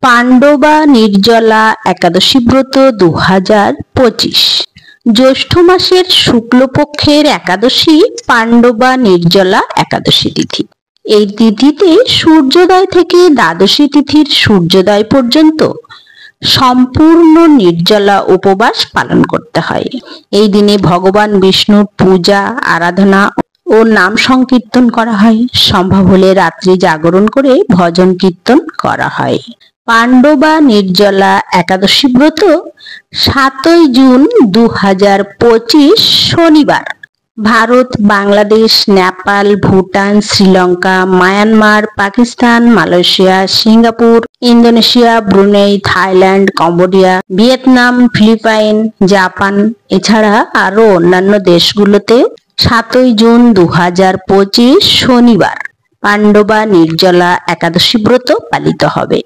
পাণ্ডবা নির্জলা একাদশী ব্রত 2025। জ্যৈষ্ঠ মাসের শুক্লপক্ষের একাদশী পাণ্ডবা নির্জলা একাদশী তিথি। এই তিথিতে সূর্যোদয় থেকে দ্বাদশী তিথির সূর্যোদয় পর্যন্ত সম্পূর্ণ নির্জলা উপবাস পালন করতে হয়। এই দিনে ভগবান বিষ্ণুর পূজা আরাধনা ও নাম সংকীর্তন করা হয়। সম্ভব হলে রাত্রি জাগরণ করে ভজন কীর্তন করা হয়। পাণ্ডবা নির্জলা একাদশী ব্রত 7 জুন 2025 শনিবার। Bharat, Bangladesh, Nepal, Bhutan, Sri Lanka, Myanmar, Pakistan, Malaysia, Singapore, Indonesia, Brunei, Thailand, Cambodia, Vietnam, Philippines, Japan এছাড়া আরো অন্যান্য দেশগুলোতে 7 জুন 2025 শনিবার পাণ্ডবা নির্জলা একাদশী ব্রত পালিত হবে।